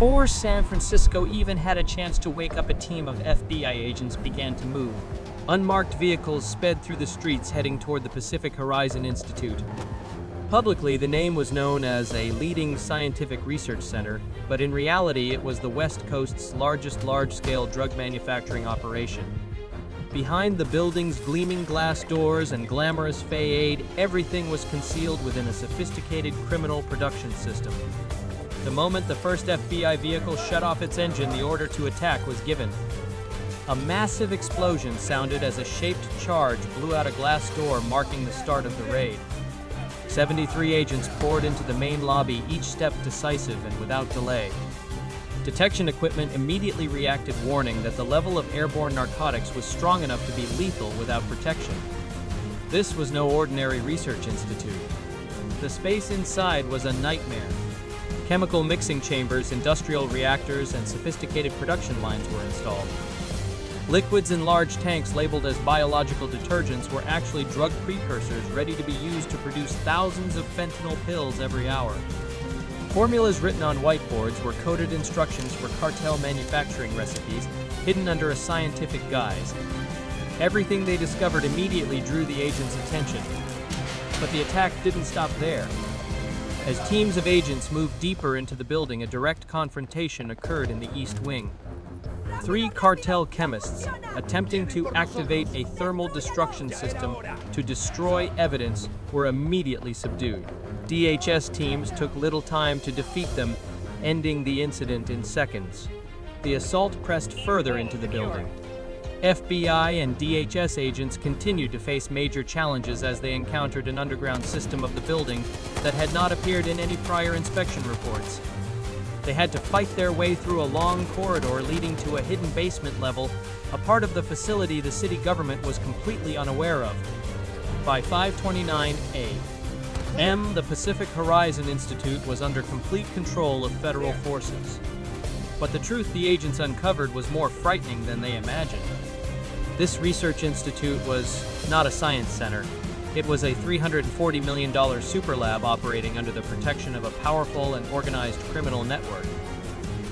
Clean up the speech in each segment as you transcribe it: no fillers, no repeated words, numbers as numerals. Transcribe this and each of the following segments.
Before San Francisco even had a chance to wake up, a team of FBI agents began to move. Unmarked vehicles sped through the streets heading toward the Pacific Horizon Institute. Publicly, the name was known as a leading scientific research center, but in reality it was the West Coast's largest large-scale drug manufacturing operation. Behind the building's gleaming glass doors and glamorous facade, everything was concealed within a sophisticated criminal production system. The moment the first FBI vehicle shut off its engine, the order to attack was given. A massive explosion sounded as a shaped charge blew out a glass door, marking the start of the raid. 73 agents poured into the main lobby, each step decisive and without delay. Detection equipment immediately reacted, warning that the level of airborne narcotics was strong enough to be lethal without protection. This was no ordinary research institute. The space inside was a nightmare. Chemical mixing chambers, industrial reactors, and sophisticated production lines were installed. Liquids in large tanks labeled as biological detergents were actually drug precursors ready to be used to produce thousands of fentanyl pills every hour. Formulas written on whiteboards were coded instructions for cartel manufacturing recipes, hidden under a scientific guise. Everything they discovered immediately drew the agents' attention. But the attack didn't stop there. As teams of agents moved deeper into the building, a direct confrontation occurred in the East Wing. 3 cartel chemists, attempting to activate a thermal destruction system to destroy evidence, were immediately subdued. DHS teams took little time to defeat them, ending the incident in seconds. The assault pressed further into the building. FBI and DHS agents continued to face major challenges as they encountered an underground system of the building that had not appeared in any prior inspection reports. They had to fight their way through a long corridor leading to a hidden basement level, a part of the facility the city government was completely unaware of. By 5:29 a.m., the Pacific Horizon Institute was under complete control of federal forces. But the truth the agents uncovered was more frightening than they imagined. This research institute was not a science center. It was a $340 million Superlab operating under the protection of a powerful and organized criminal network.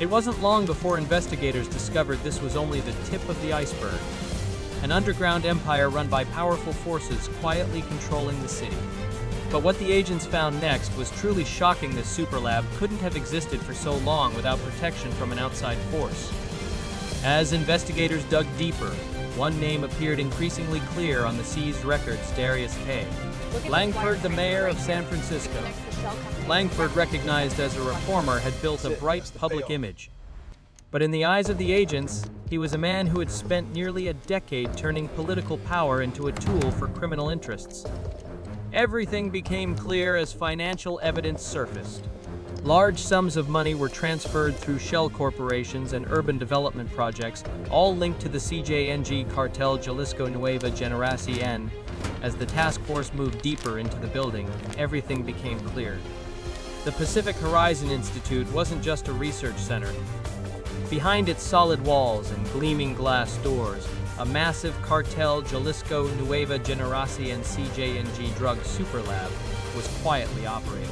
It wasn't long before investigators discovered this was only the tip of the iceberg, an underground empire run by powerful forces quietly controlling the city. But what the agents found next was truly shocking. The Superlab couldn't have existed for so long without protection from an outside force. As investigators dug deeper, one name appeared increasingly clear on the seized records: Darius K. Langford, the mayor of San Francisco. Langford, recognized as a reformer, had built a bright public image. But in the eyes of the agents, he was a man who had spent nearly a decade turning political power into a tool for criminal interests. Everything became clear as financial evidence surfaced. Large sums of money were transferred through shell corporations and urban development projects, all linked to the CJNG cartel Jalisco Nueva Generación. As the task force moved deeper into the building, everything became clear. The Pacific Horizon Institute wasn't just a research center. Behind its solid walls and gleaming glass doors, a massive cartel Jalisco Nueva Generación CJNG drug superlab was quietly operating.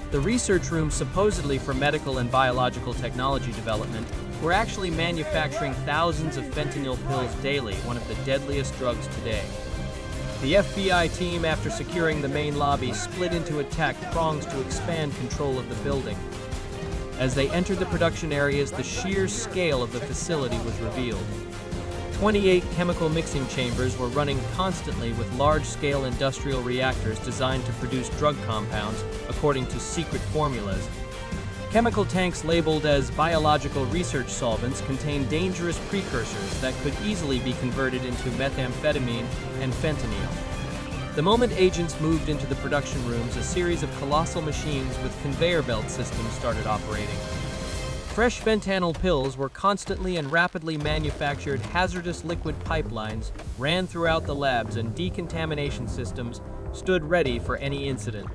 The research rooms, supposedly for medical and biological technology development, were actually manufacturing thousands of fentanyl pills daily, one of the deadliest drugs today. The FBI team, after securing the main lobby, split into attack prongs to expand control of the building. As they entered the production areas, the sheer scale of the facility was revealed. 28 chemical mixing chambers were running constantly with large-scale industrial reactors designed to produce drug compounds according to secret formulas. Chemical tanks labeled as biological research solvents contained dangerous precursors that could easily be converted into methamphetamine and fentanyl. The moment agents moved into the production rooms, a series of colossal machines with conveyor belt systems started operating. Fresh fentanyl pills were constantly and rapidly manufactured. Hazardous liquid pipelines ran throughout the labs, and decontamination systems stood ready for any incident.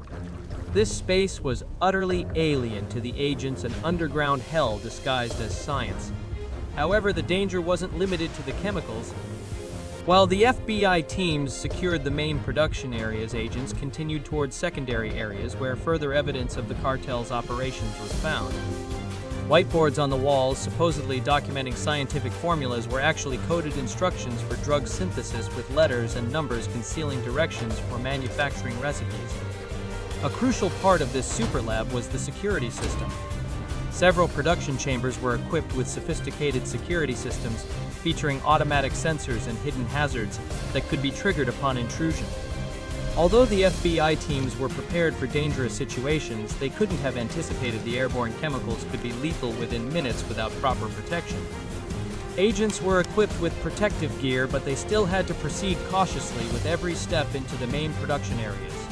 This space was utterly alien to the agents, an underground hell disguised as science. However, the danger wasn't limited to the chemicals. While the FBI teams secured the main production areas, agents continued towards secondary areas where further evidence of the cartel's operations was found. Whiteboards on the walls, supposedly documenting scientific formulas, were actually coded instructions for drug synthesis with letters and numbers concealing directions for manufacturing recipes. A crucial part of this Superlab was the security system. Several production chambers were equipped with sophisticated security systems featuring automatic sensors and hidden hazards that could be triggered upon intrusion. Although the FBI teams were prepared for dangerous situations, they couldn't have anticipated the airborne chemicals could be lethal within minutes without proper protection. Agents were equipped with protective gear, but they still had to proceed cautiously with every step into the main production areas.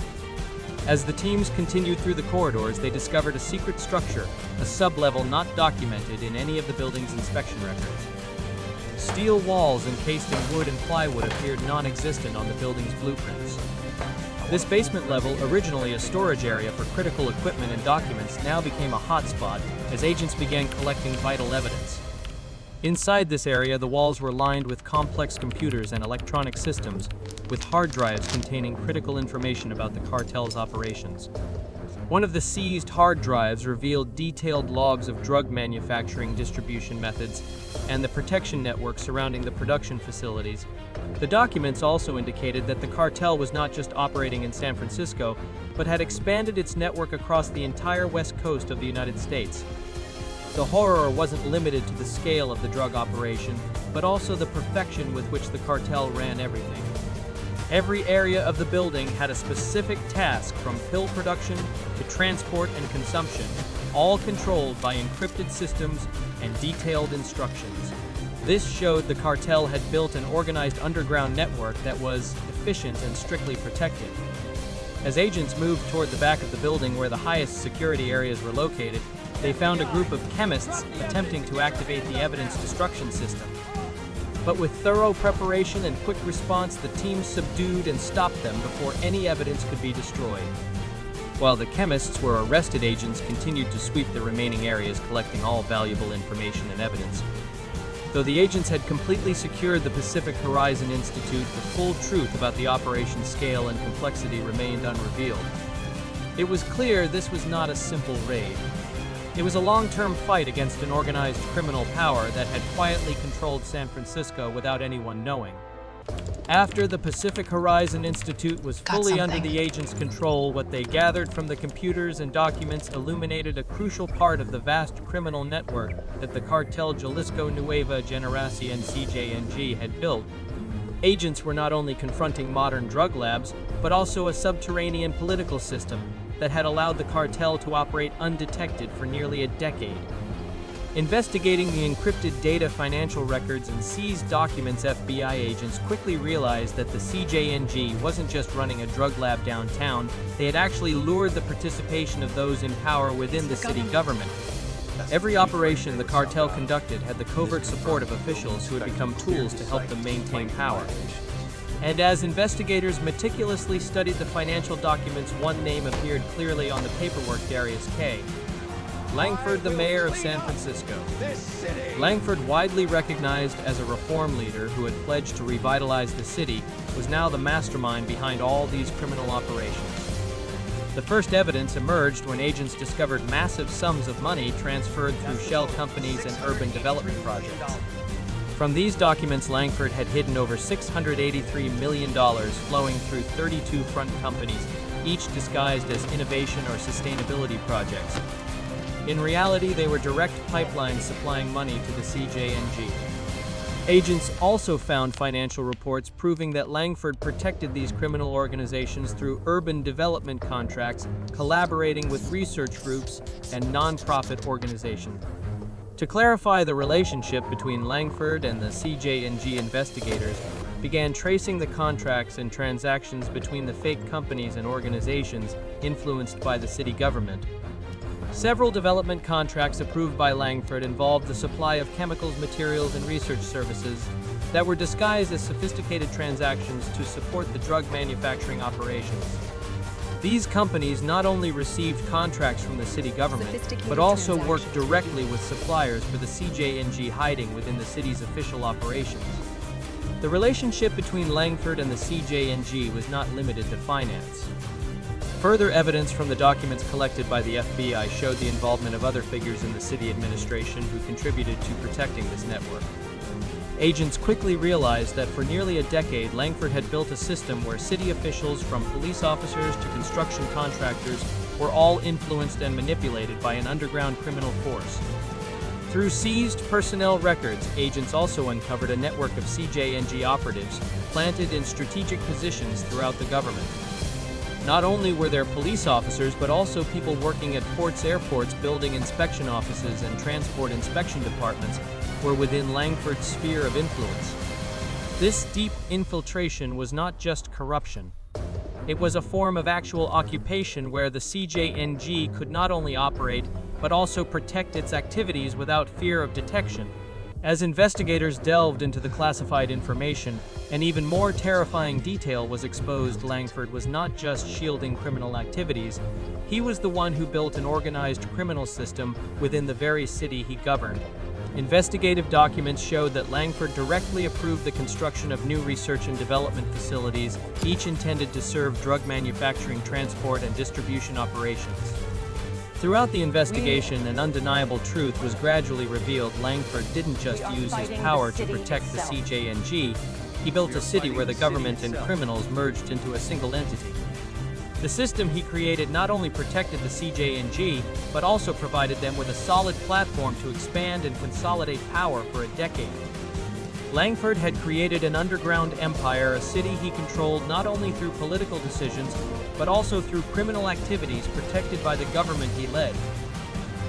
As the teams continued through the corridors, they discovered a secret structure, a sub-level not documented in any of the building's inspection records. Steel walls encased in wood and plywood appeared non-existent on the building's blueprints. This basement level, originally a storage area for critical equipment and documents, now became a hotspot as agents began collecting vital evidence. Inside this area, the walls were lined with complex computers and electronic systems, with hard drives containing critical information about the cartel's operations. One of the seized hard drives revealed detailed logs of drug manufacturing distribution methods and the protection network surrounding the production facilities. The documents also indicated that the cartel was not just operating in San Francisco, but had expanded its network across the entire west coast of the United States. The horror wasn't limited to the scale of the drug operation, but also the perfection with which the cartel ran everything. Every area of the building had a specific task, from pill production to transport and consumption, all controlled by encrypted systems and detailed instructions. This showed the cartel had built an organized underground network that was efficient and strictly protected. As agents moved toward the back of the building where the highest security areas were located, they found a group of chemists attempting to activate the evidence destruction system. But with thorough preparation and quick response, the team subdued and stopped them before any evidence could be destroyed. While the chemists were arrested, agents continued to sweep the remaining areas, collecting all valuable information and evidence. Though the agents had completely secured the Pacific Horizon Institute, the full truth about the operation's scale and complexity remained unrevealed. It was clear this was not a simple raid. It was a long-term fight against an organized criminal power that had quietly controlled San Francisco without anyone knowing. After the Pacific Horizon Institute was fully under the agents' control, what they gathered from the computers and documents illuminated a crucial part of the vast criminal network that the cartel Jalisco Nueva Generación CJNG had built. Agents were not only confronting modern drug labs, but also a subterranean political system that had allowed the cartel to operate undetected for nearly a decade. Investigating the encrypted data, financial records, and seized documents, FBI agents quickly realized that the CJNG wasn't just running a drug lab downtown, they had actually lured the participation of those in power within the city government. Every operation the cartel conducted had the covert support of officials who had become tools to help them maintain power. And as investigators meticulously studied the financial documents, one name appeared clearly on the paperwork: Darius K. Langford, the mayor of San Francisco. Langford, widely recognized as a reform leader who had pledged to revitalize the city, was now the mastermind behind all these criminal operations. The first evidence emerged when agents discovered massive sums of money transferred through shell companies and urban development projects. From these documents, Langford had hidden over $683 million flowing through 32 front companies, each disguised as innovation or sustainability projects. In reality, they were direct pipelines supplying money to the CJNG. Agents also found financial reports proving that Langford protected these criminal organizations through urban development contracts, collaborating with research groups and non-profit organizations. To clarify the relationship between Langford and the CJNG, investigators began tracing the contracts and transactions between the fake companies and organizations influenced by the city government. Several development contracts approved by Langford involved the supply of chemicals, materials, and research services that were disguised as sophisticated transactions to support the drug manufacturing operations. These companies not only received contracts from the city government, but also worked directly with suppliers for the CJNG hiding within the city's official operations. The relationship between Langford and the CJNG was not limited to finance. Further evidence from the documents collected by the FBI showed the involvement of other figures in the city administration who contributed to protecting this network. Agents quickly realized that for nearly a decade, Langford had built a system where city officials, from police officers to construction contractors, were all influenced and manipulated by an underground criminal force. Through seized personnel records, agents also uncovered a network of CJNG operatives planted in strategic positions throughout the government. Not only were there police officers, but also people working at ports, airports, building inspection offices, and transport inspection departments were within Langford's sphere of influence. This deep infiltration was not just corruption. It was a form of actual occupation where the CJNG could not only operate, but also protect its activities without fear of detection. As investigators delved into the classified information, an even more terrifying detail was exposed. Langford was not just shielding criminal activities, he was the one who built an organized criminal system within the very city he governed. Investigative documents showed that Langford directly approved the construction of new research and development facilities, each intended to serve drug manufacturing, transport, and distribution operations. Throughout the investigation, an undeniable truth was gradually revealed. Langford didn't just use his power to protect the CJNG, he built a city where the government and criminals merged into a single entity. The system he created not only protected the CJNG, but also provided them with a solid platform to expand and consolidate power for a decade. Langford had created an underground empire, a city he controlled not only through political decisions, but also through criminal activities protected by the government he led.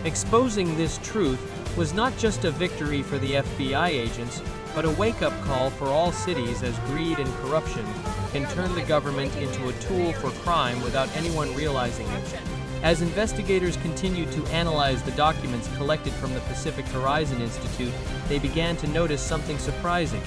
Exposing this truth was not just a victory for the FBI agents, but a wake-up call for all cities, as greed and corruption can turn the government into a tool for crime without anyone realizing it. As investigators continued to analyze the documents collected from the Pacific Horizon Institute, they began to notice something surprising.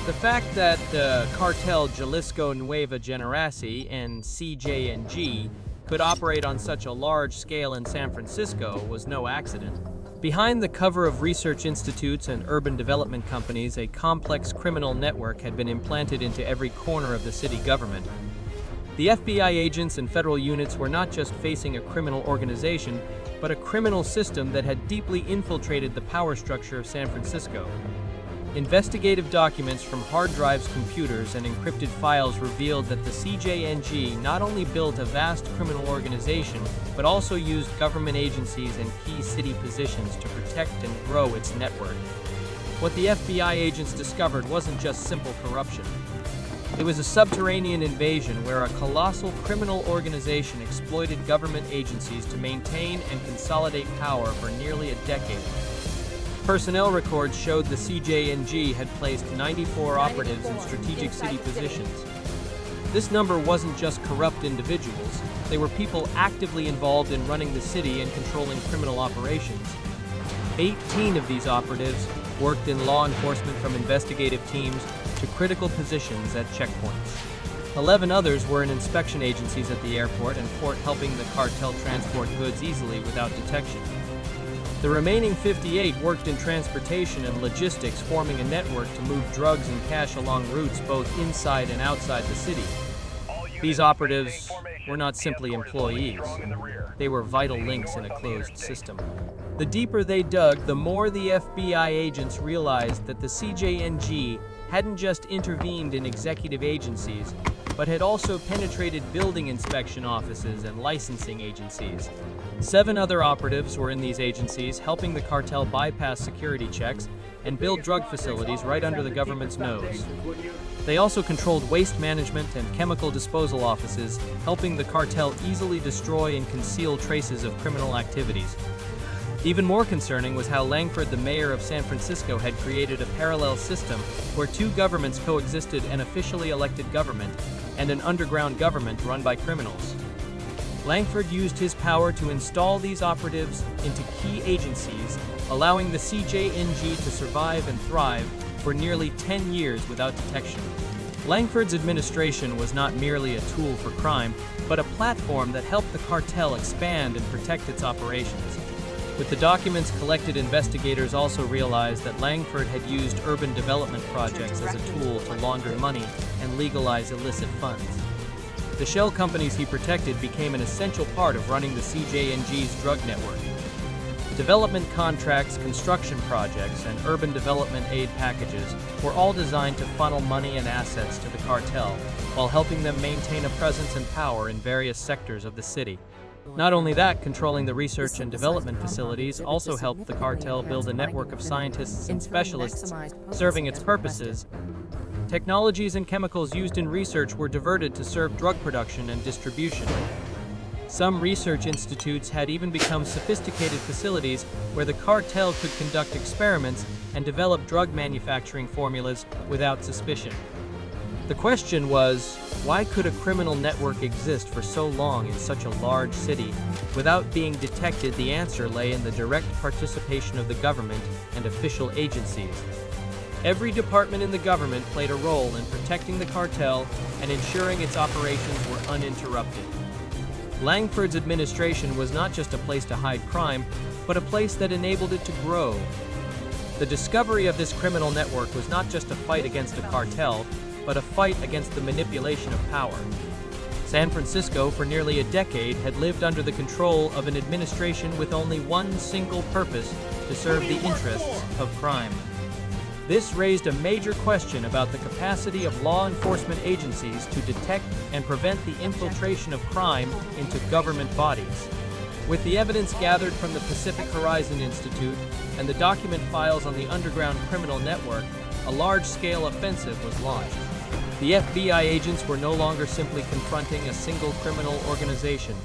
The fact that the cartel Jalisco Nueva Generación and CJNG could operate on such a large scale in San Francisco was no accident. Behind the cover of research institutes and urban development companies, a complex criminal network had been implanted into every corner of the city government. The FBI agents and federal units were not just facing a criminal organization, but a criminal system that had deeply infiltrated the power structure of San Francisco. Investigative documents from hard drives, computers, and encrypted files revealed that the CJNG not only built a vast criminal organization, but also used government agencies and key city positions to protect and grow its network. What the FBI agents discovered wasn't just simple corruption. It was a subterranean invasion where a colossal criminal organization exploited government agencies to maintain and consolidate power for nearly a decade. Personnel records showed the CJNG had placed 94 operatives in strategic city positions. This number wasn't just corrupt individuals, they were people actively involved in running the city and controlling criminal operations. 18 of these operatives worked in law enforcement, from investigative teams to critical positions at checkpoints. 11 others were in inspection agencies at the airport and port, helping the cartel transport goods easily without detection. The remaining 58 worked in transportation and logistics, forming a network to move drugs and cash along routes both inside and outside the city. These operatives were not simply employees. They were vital links in a closed system. The deeper they dug, the more the FBI agents realized that the CJNG hadn't just intervened in executive agencies, but had also penetrated building inspection offices and licensing agencies. 7 other operatives were in these agencies, helping the cartel bypass security checks and build drug facilities right under the government's nose. They also controlled waste management and chemical disposal offices, helping the cartel easily destroy and conceal traces of criminal activities. Even more concerning was how Langford, the mayor of San Francisco, had created a parallel system where 2 governments coexisted: an officially elected government and an underground government run by criminals. Langford used his power to install these operatives into key agencies, allowing the CJNG to survive and thrive for nearly 10 years without detection. Langford's administration was not merely a tool for crime, but a platform that helped the cartel expand and protect its operations. With the documents collected, investigators also realized that Langford had used urban development projects as a tool to launder money and legalize illicit funds. The shell companies he protected became an essential part of running the CJNG's drug network. Development contracts, construction projects, and urban development aid packages were all designed to funnel money and assets to the cartel, while helping them maintain a presence and power in various sectors of the city. Not only that, controlling the research and development facilities also helped the cartel build a network of scientists and specialists serving its purposes. Technologies and chemicals used in research were diverted to serve drug production and distribution. Some research institutes had even become sophisticated facilities where the cartel could conduct experiments and develop drug manufacturing formulas without suspicion. The question was, why could a criminal network exist for so long in such a large city without being detected? The answer lay in the direct participation of the government and official agencies. Every department in the government played a role in protecting the cartel and ensuring its operations were uninterrupted. Langford's administration was not just a place to hide crime, but a place that enabled it to grow. The discovery of this criminal network was not just a fight against a cartel, but a fight against the manipulation of power. San Francisco, for nearly a decade, had lived under the control of an administration with only one single purpose: to serve the interests of crime. This raised a major question about the capacity of law enforcement agencies to detect and prevent the infiltration of crime into government bodies. With the evidence gathered from the Pacific Horizon Institute and the document files on the underground criminal network, a large-scale offensive was launched. The FBI agents were no longer simply confronting a single criminal organization.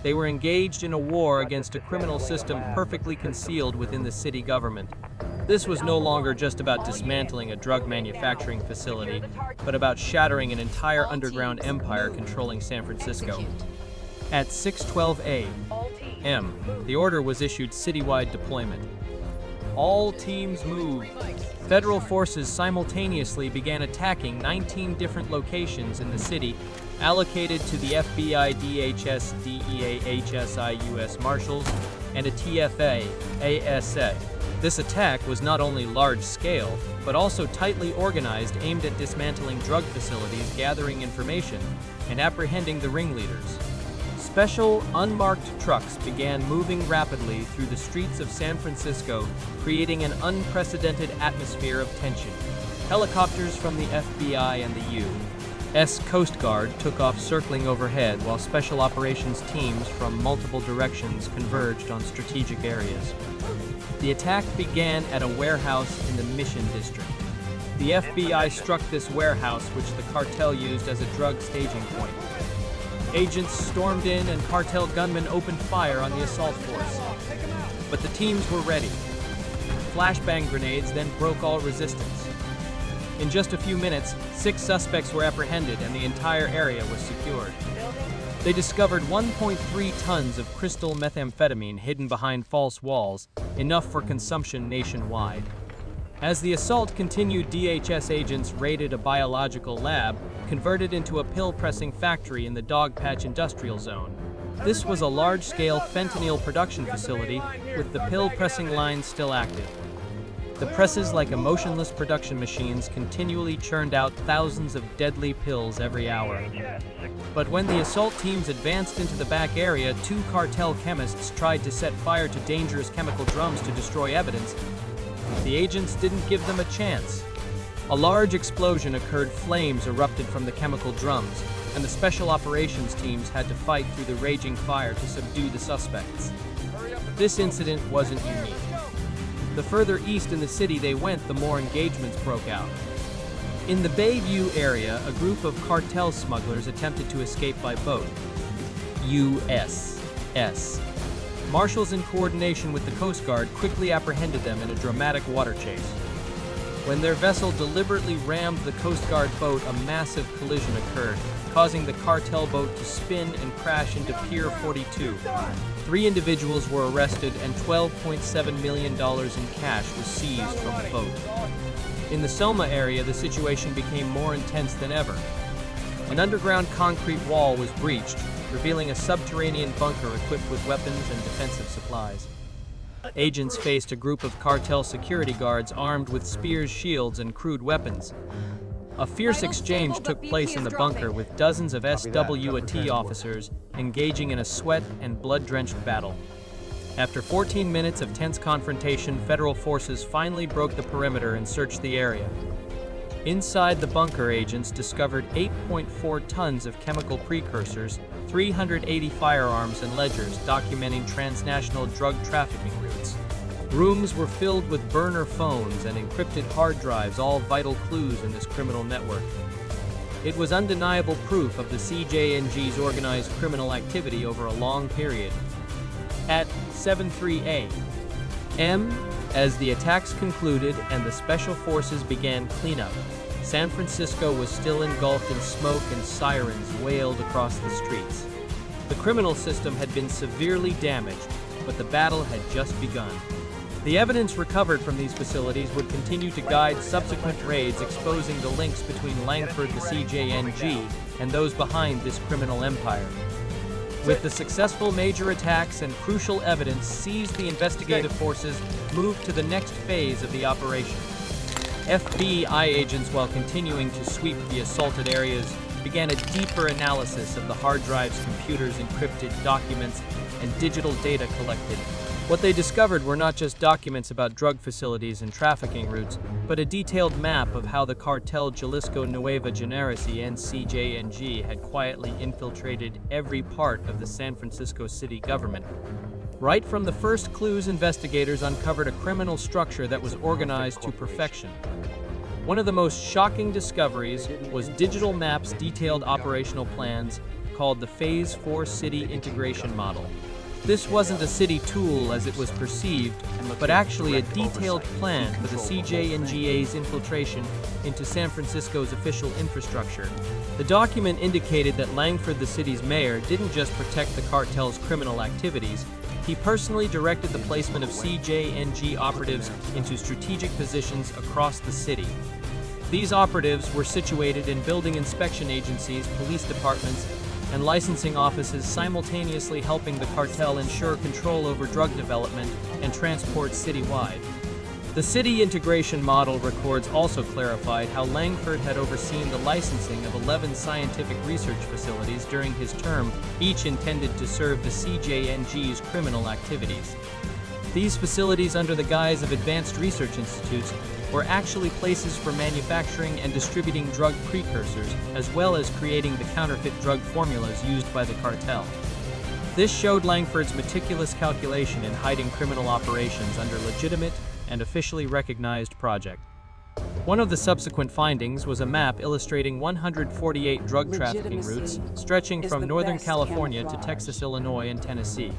They were engaged in a war against a criminal system perfectly concealed within the city government. This was no longer just about dismantling a drug manufacturing facility, but about shattering an entire underground empire controlling San Francisco. At 6:12 a.m., the order was issued citywide deployment. All teams moved. Federal forces simultaneously began attacking 19 different locations in the city allocated to the FBI, DHS, DEA, HSI, U.S. Marshals, and a TFA, ASA. This attack was not only large-scale, but also tightly organized, aimed at dismantling drug facilities, gathering information, and apprehending the ringleaders. Special, unmarked trucks began moving rapidly through the streets of San Francisco, creating an unprecedented atmosphere of tension. Helicopters from the FBI and the U.S. Coast Guard took off circling overhead, while special operations teams from multiple directions converged on strategic areas. The attack began at a warehouse in the Mission District. The FBI struck this warehouse, which the cartel used as a drug staging point. Agents stormed in and cartel gunmen opened fire on the assault force. But the teams were ready. Flashbang grenades then broke all resistance. In just a few minutes, 6 suspects were apprehended and the entire area was secured. They discovered 1.3 tons of crystal methamphetamine hidden behind false walls, enough for consumption nationwide. As the assault continued, DHS agents raided a biological lab, converted into a pill-pressing factory in the Dogpatch Industrial Zone. This was a large-scale fentanyl production facility, with the pill-pressing lines still active. The presses, like emotionless production machines, continually churned out thousands of deadly pills every hour. But when the assault teams advanced into the back area, 2 cartel chemists tried to set fire to dangerous chemical drums to destroy evidence. The agents didn't give them a chance. A large explosion occurred, flames erupted from the chemical drums, and the special operations teams had to fight through the raging fire to subdue the suspects. This incident wasn't unique. The further east in the city they went, the more engagements broke out. In the Bayview area, a group of cartel smugglers attempted to escape by boat. U.S. Marshals, in coordination with the Coast Guard, quickly apprehended them in a dramatic water chase. When their vessel deliberately rammed the Coast Guard boat, a massive collision occurred, causing the cartel boat to spin and crash into Pier 42. 3 individuals were arrested and $12.7 million in cash was seized from the boat. In the Selma area, the situation became more intense than ever. An underground concrete wall was breached, revealing a subterranean bunker equipped with weapons and defensive supplies. Agents faced a group of cartel security guards armed with spears, shields, and crude weapons. A fierce exchange took place in the bunker with dozens of SWAT officers engaging in a sweat and blood-drenched battle. After 14 minutes of tense confrontation, federal forces finally broke the perimeter and searched the area. Inside the bunker, agents discovered 8.4 tons of chemical precursors, 380 firearms and ledgers documenting transnational drug trafficking routes. Rooms were filled with burner phones and encrypted hard drives, all vital clues in this criminal network. It was undeniable proof of the CJNG's organized criminal activity over a long period. At 7:03 a.m., as the attacks concluded and the special forces began cleanup, San Francisco was still engulfed in smoke and sirens wailed across the streets. The criminal system had been severely damaged, but the battle had just begun. The evidence recovered from these facilities would continue to guide subsequent raids, exposing the links between Langford, the CJNG, and those behind this criminal empire. With the successful major attacks and crucial evidence seized, the investigative forces moved to the next phase of the operation. FBI agents, while continuing to sweep the assaulted areas, began a deeper analysis of the hard drives, computers, encrypted documents, and digital data collected. What they discovered were not just documents about drug facilities and trafficking routes, but a detailed map of how the cartel Jalisco Nueva Generación and CJNG had quietly infiltrated every part of the San Francisco city government. Right from the first clues, investigators uncovered a criminal structure that was organized to perfection. One of the most shocking discoveries was digital maps detailed operational plans called the Phase 4 City Integration Model. This wasn't a city tool as it was perceived, but actually a detailed plan for the CJNGA's infiltration into San Francisco's official infrastructure. The document indicated that Langford, the city's mayor, didn't just protect the cartel's criminal activities, he personally directed the placement of CJNG operatives into strategic positions across the city. These operatives were situated in building inspection agencies, police departments, and licensing offices, simultaneously helping the cartel ensure control over drug development and transport citywide. The city integration model records also clarified how Langford had overseen the licensing of 11 scientific research facilities during his term, each intended to serve the CJNG's criminal activities. These facilities, under the guise of advanced research institutes, were actually places for manufacturing and distributing drug precursors, as well as creating the counterfeit drug formulas used by the cartel. This showed Langford's meticulous calculation in hiding criminal operations under legitimate and officially recognized project. One of the subsequent findings was a map illustrating 148 drug trafficking routes stretching from Northern California to Texas, Illinois, and Tennessee.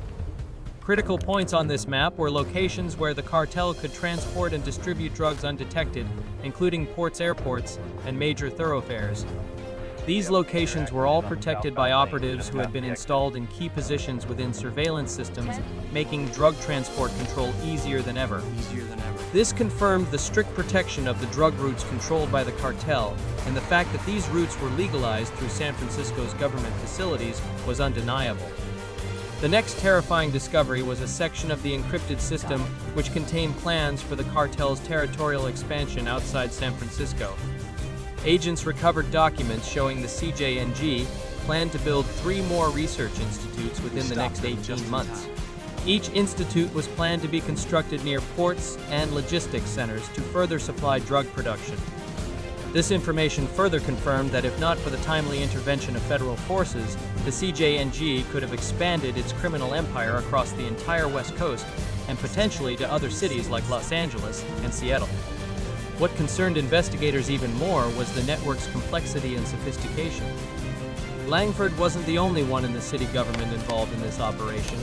Critical points on this map were locations where the cartel could transport and distribute drugs undetected, including ports, airports, and major thoroughfares. These locations were all protected by operatives who had been installed in key positions within surveillance systems, making drug transport control easier than ever. This confirmed the strict protection of the drug routes controlled by the cartel, and the fact that these routes were legalized through San Francisco's government facilities was undeniable. The next terrifying discovery was a section of the encrypted system which contained plans for the cartel's territorial expansion outside San Francisco. Agents recovered documents showing the CJNG planned to build 3 more research institutes within the next 18 months. Each institute was planned to be constructed near ports and logistics centers to further supply drug production. This information further confirmed that if not for the timely intervention of federal forces, the CJNG could have expanded its criminal empire across the entire West Coast and potentially to other cities like Los Angeles and Seattle. What concerned investigators even more was the network's complexity and sophistication. Langford wasn't the only one in the city government involved in this operation.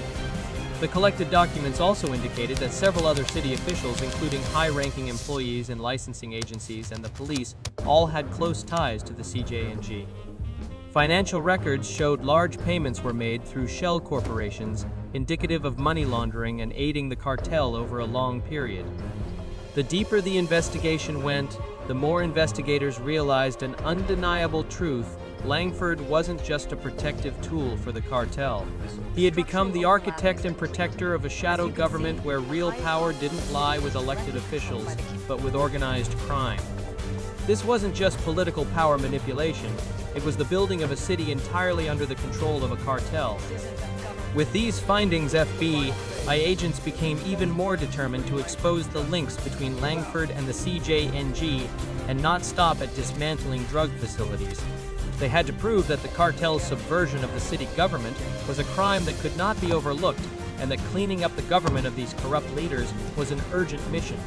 The collected documents also indicated that several other city officials, including high-ranking employees in licensing agencies and the police, all had close ties to the CJNG. Financial records showed large payments were made through shell corporations, indicative of money laundering and aiding the cartel over a long period. The deeper the investigation went, the more investigators realized an undeniable truth: Langford wasn't just a protective tool for the cartel. He had become the architect and protector of a shadow government where real power didn't lie with elected officials, but with organized crime. This wasn't just political power manipulation, it was the building of a city entirely under the control of a cartel. With these findings, FBI agents became even more determined to expose the links between Langford and the CJNG and not stop at dismantling drug facilities. They had to prove that the cartel's subversion of the city government was a crime that could not be overlooked, and that cleaning up the government of these corrupt leaders was an urgent mission.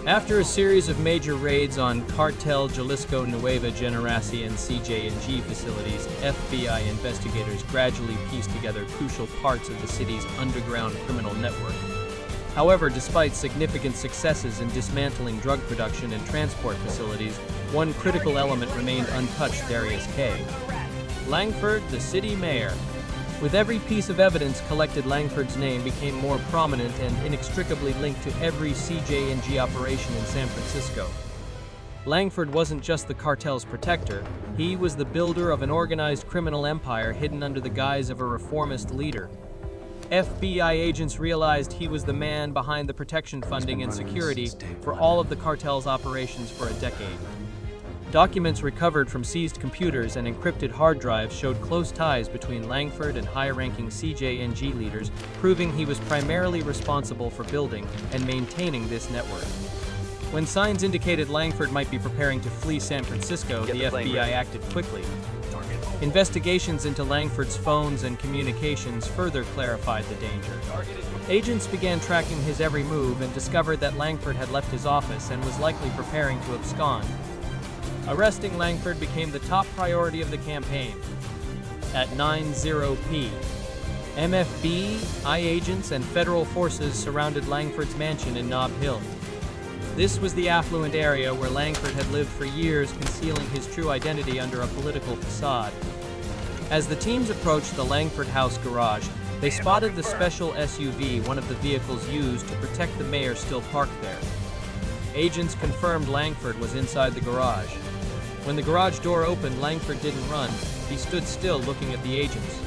After a series of major raids on Cartel Jalisco Nueva Generación CJNG facilities, FBI investigators gradually pieced together crucial parts of the city's underground criminal network. However, despite significant successes in dismantling drug production and transport facilities, one critical element remained untouched: Darius K. Langford, the city mayor. With every piece of evidence collected, Langford's name became more prominent and inextricably linked to every CJNG operation in San Francisco. Langford wasn't just the cartel's protector, he was the builder of an organized criminal empire hidden under the guise of a reformist leader. FBI agents realized he was the man behind the protection, funding, and security for all of the cartel's operations for a decade. Documents recovered from seized computers and encrypted hard drives showed close ties between Langford and high-ranking CJNG leaders, proving he was primarily responsible for building and maintaining this network. When signs indicated Langford might be preparing to flee San Francisco, the FBI acted quickly. Investigations into Langford's phones and communications further clarified the danger. Agents began tracking his every move and discovered that Langford had left his office and was likely preparing to abscond. Arresting Langford became the top priority of the campaign. At 9:00 p.m., MFB, agents, and federal forces surrounded Langford's mansion in Nob Hill. This was the affluent area where Langford had lived for years, concealing his true identity under a political facade. As the teams approached the Langford House garage, they spotted the special SUV, one of the vehicles used to protect the mayor, still parked there. Agents confirmed Langford was inside the garage. When the garage door opened, Langford didn't run. He stood still, looking at the agents.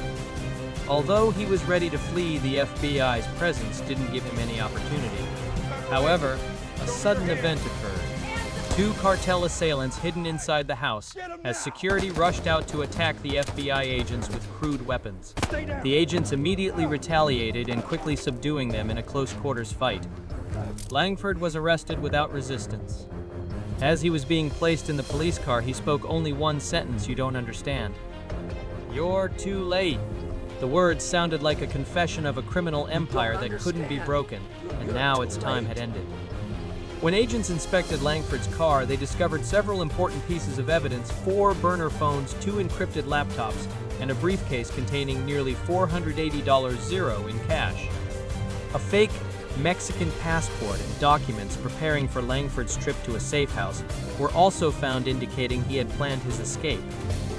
Although he was ready to flee, the FBI's presence didn't give him any opportunity. However, a sudden event occurred. Two cartel assailants hidden inside the house as security rushed out to attack the FBI agents with crude weapons. The agents immediately retaliated and quickly subduing them in a close-quarters fight. Langford was arrested without resistance. As he was being placed in the police car, he spoke only one sentence: "You don't understand." "You're too late." The words sounded like a confession of a criminal empire that couldn't be broken, and now its time had ended. When agents inspected Langford's car, they discovered several important pieces of evidence: 4 burner phones, 2 encrypted laptops, and a briefcase containing nearly $480 in cash. A fake Mexican passport and documents preparing for Langford's trip to a safe house were also found, indicating he had planned his escape.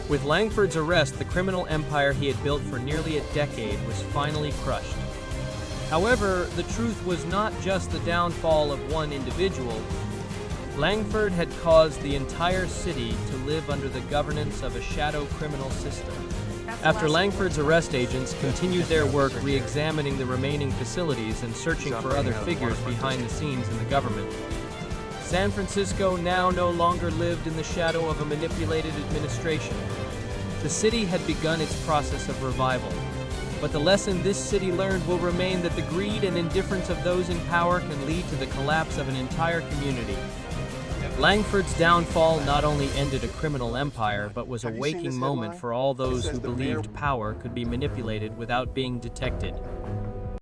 With Langford's arrest, the criminal empire he had built for nearly a decade was finally crushed. However, the truth was not just the downfall of one individual. Langford had caused the entire city to live under the governance of a shadow criminal system. After Langford's arrest, agents continued their work re-examining the remaining facilities and searching for other figures behind the scenes in the government. San Francisco now no longer lived in the shadow of a manipulated administration. The city had begun its process of revival. But the lesson this city learned will remain: that the greed and indifference of those in power can lead to the collapse of an entire community. Langford's downfall not only ended a criminal empire, but was a waking moment for all those who believed power could be manipulated without being detected.